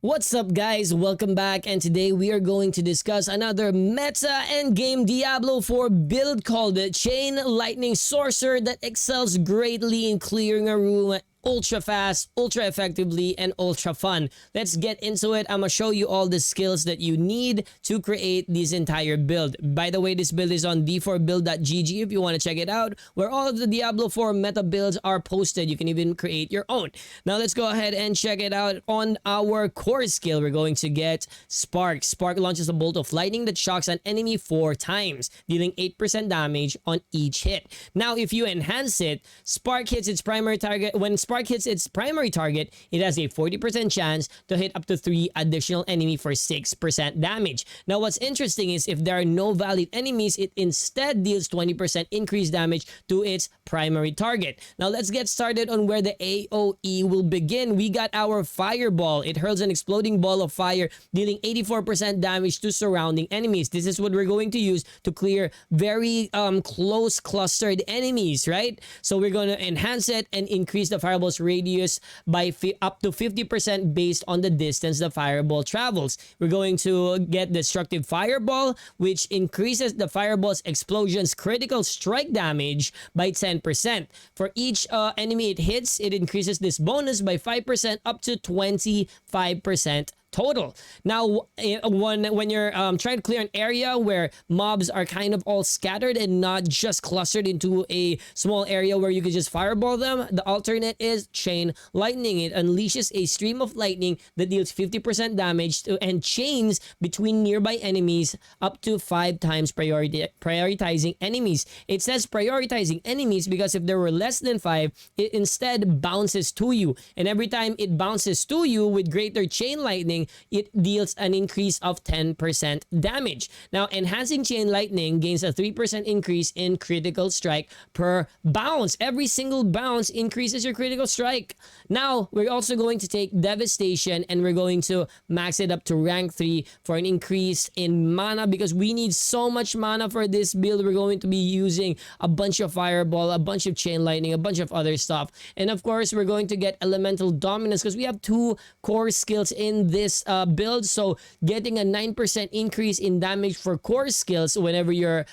What's up guys, welcome back, and today we are going to discuss another meta endgame Diablo 4 build called the Chain Lightning Sorcerer that excels greatly in clearing a room ultra fast, ultra effectively, and ultra fun. Let's get into it. I'm gonna show you all the skills that you need to create this entire build. By the way, this build is on d4build.gg if you want to check it out, where all of the Diablo 4 meta builds are posted. You can even create your own. Now let's go ahead and check it out. On our core skill, we're going to get Spark. Spark launches a bolt of lightning that shocks an enemy 4 times, dealing 8% damage on each hit. Now if you enhance it, Spark hits its primary target. When Spark hits its primary target, it has a 40% chance to hit up to 3 additional enemy for 6% damage. Now what's interesting is if there are no valid enemies, it instead deals 20% increased damage to its primary target. Now let's get started on where the AoE will begin. We got our Fireball. It hurls an exploding ball of fire, dealing 84% damage to surrounding enemies. This is what we're going to use to clear very close clustered enemies, right? So we're going to enhance it and increase the Fireball's radius by up to 50% based on the distance the Fireball travels. We're going to get Destructive Fireball, which increases the Fireball's explosion's critical strike damage by 10%. For each enemy it hits, it increases this bonus by 5% up to 25% total. Now, when you're trying to clear an area where mobs are kind of all scattered and not just clustered into a small area where you could just fireball them, the alternate is Chain Lightning. It unleashes a stream of lightning that deals 50% damage to, and chains between nearby enemies up to 5 times prioritizing enemies. It says prioritizing enemies because if there were less than 5, it instead bounces to you. And every time it bounces to you with greater Chain Lightning, it deals an increase of 10% damage. Now, enhancing Chain Lightning gains a 3% increase in critical strike per bounce. Every single bounce increases your critical strike. Now, we're also going to take Devastation and we're going to max it up to rank 3 for an increase in mana because we need so much mana for this build. We're going to be using a bunch of Fireball, a bunch of Chain Lightning, a bunch of other stuff. And of course, we're going to get Elemental Dominance because we have 2 core skills in this build. So getting a 9% increase in damage for core skills whenever you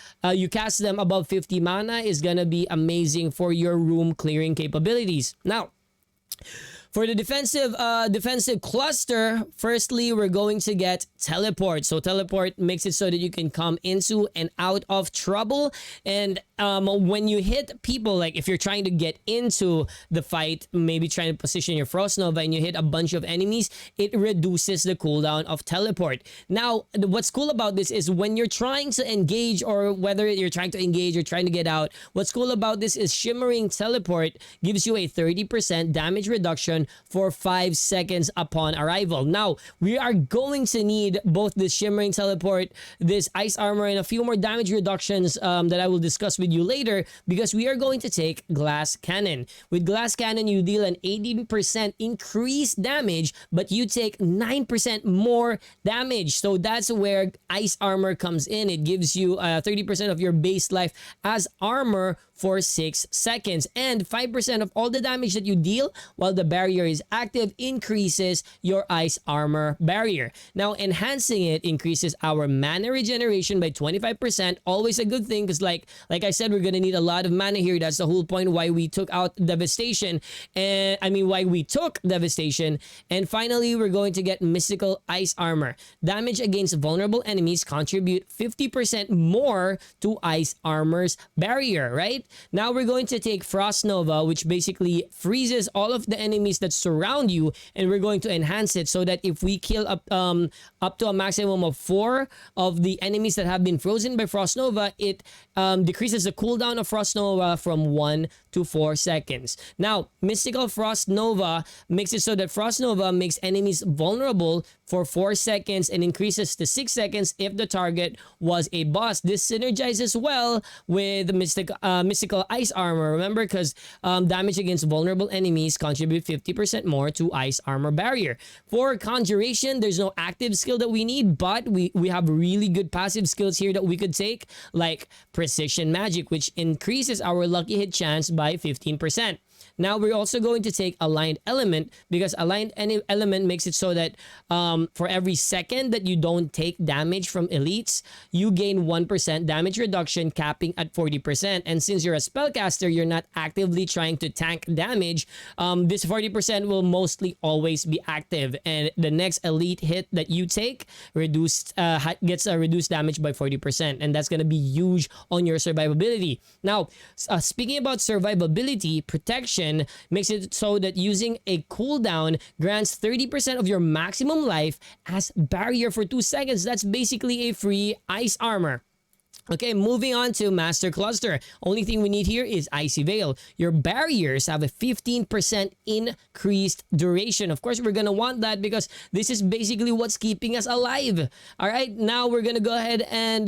cast them above 50 mana is gonna be amazing for your room clearing capabilities. Now, for the defensive cluster, firstly, we're going to get Teleport. So Teleport makes it so that you can come into and out of trouble. And when you hit people, like if you're trying to get into the fight, maybe trying to position your Frost Nova and you hit a bunch of enemies, it reduces the cooldown of Teleport. Now, what's cool about this is when you're trying to engage, or whether you're trying to engage or trying to get out, what's cool about this is Shimmering Teleport gives you a 30% damage reduction for 5 seconds upon arrival. Now, we are going to need both the Shimmering Teleport, this Ice Armor, and a few more damage reductions that I will discuss with you later because we are going to take Glass Cannon. With Glass Cannon, you deal an 18% increased damage, but you take 9% more damage. So that's where Ice Armor comes in. It gives you 30% of your base life as armor for 6 seconds, and 5% of all the damage that you deal while the barrier is active increases your Ice Armor barrier. Now, enhancing it increases our mana regeneration by 25%. Always a good thing because like I said, we're gonna need a lot of mana here. That's the whole point why we took out Devastation, and why we took Devastation. And finally, we're going to get Mystical Ice Armor. Damage against vulnerable enemies contribute 50% more to Ice Armor's barrier, right? Now we're going to take Frost Nova, which basically freezes all of the enemies that surround you, and we're going to enhance it so that if we kill up to a maximum of 4 of the enemies that have been frozen by Frost Nova, it decreases the cooldown of Frost Nova from 1 to 4 seconds. Now, Mystical Frost Nova makes it so that Frost Nova makes enemies vulnerable for 4 seconds and increases to 6 seconds if the target was a boss. This synergizes well with Mystical Ice Armor. Remember, because damage against vulnerable enemies contribute 50% more to Ice Armor barrier. For Conjuration, there's no active skill that we need, but we have really good passive skills here that we could take, like Precision Magic, which increases our lucky hit chance by 15%. Now we're also going to take aligned element, because aligned element makes it so that for every second that you don't take damage from elites, you gain 1% damage reduction, capping at 40%. And since you're a spellcaster, you're not actively trying to tank damage, this 40% will mostly always be active, and the next elite hit that you take gets a reduced damage by 40%, and that's going to be huge on your survivability. Now, speaking about survivability, protection makes it so that using a cooldown grants 30% of your maximum life as barrier for 2 seconds. That's basically a free ice armor. Okay, moving on to Master Cluster. Only thing we need here is Icy Veil. Your barriers have a 15% increased duration. Of course, we're gonna want that because this is basically what's keeping us alive. All right, now we're gonna go ahead and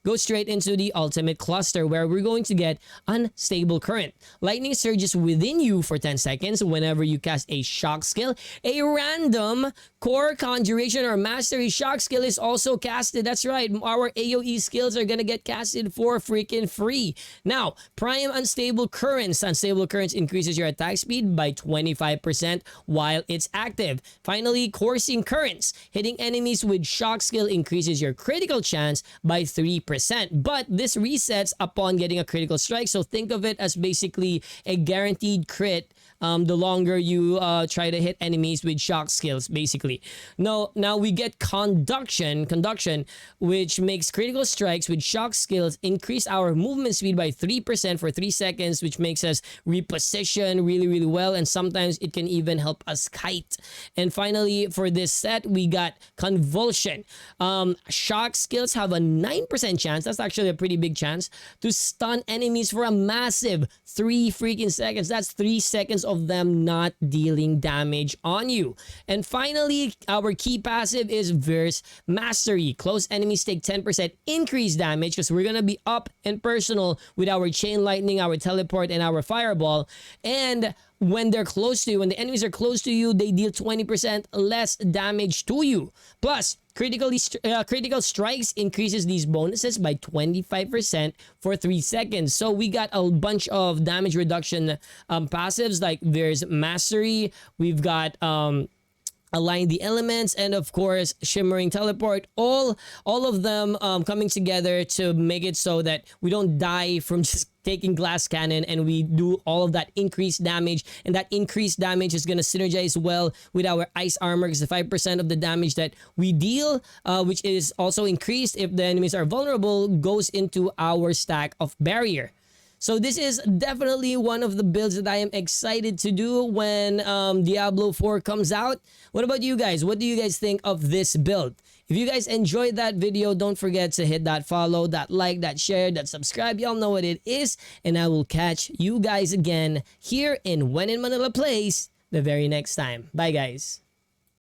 go straight into the Ultimate Cluster, where we're going to get Unstable Current. Lightning surges within you for 10 seconds whenever you cast a shock skill. A random core conjuration or mastery shock skill is also casted. That's right, our AoE skills are gonna get casted for freaking free. Now, Prime Unstable Currents. Unstable Currents increases your attack speed by 25% while it's active. Finally, Coursing Currents. Hitting enemies with shock skill increases your critical chance by 3%. But this resets upon getting a critical strike, so think of it as basically a guaranteed crit the longer you try to hit enemies with shock skills, basically. Now we get Conduction, which makes critical strikes with shock skills increase our movement speed by 3% for 3 seconds, which makes us reposition really well, and sometimes it can even help us kite. And finally, for this set, we got Convulsion. Shock skills have a 9% chance, that's actually a pretty big chance, to stun enemies for a massive 3 freaking seconds. That's 3 seconds of them not dealing damage on you. And finally, our key passive is Verse Mastery. Close enemies take 10% increased damage, because we're gonna be up and personal with our Chain Lightning, our Teleport, and our Fireball. And when they're close to you, when the enemies are close to you, they deal 20% less damage to you. Plus, critical strikes increases these bonuses by 25% for 3 seconds. So we got a bunch of damage reduction passives, like there's Mastery, we've got Align the Elements, and of course Shimmering Teleport. All of them coming together to make it so that we don't die from just taking Glass Cannon, and we do all of that increased damage, and that increased damage is going to synergize well with our Ice Armor, because the 5% of the damage that we deal, which is also increased if the enemies are vulnerable, goes into our stack of Barrier. So this is definitely one of the builds that I am excited to do when Diablo 4 comes out. What about you guys? What do you guys think of this build? If you guys enjoyed that video, don't forget to hit that follow, that like, that share, that subscribe. Y'all know what it is. And I will catch you guys again here in When in Manila Plays the very next time. Bye guys.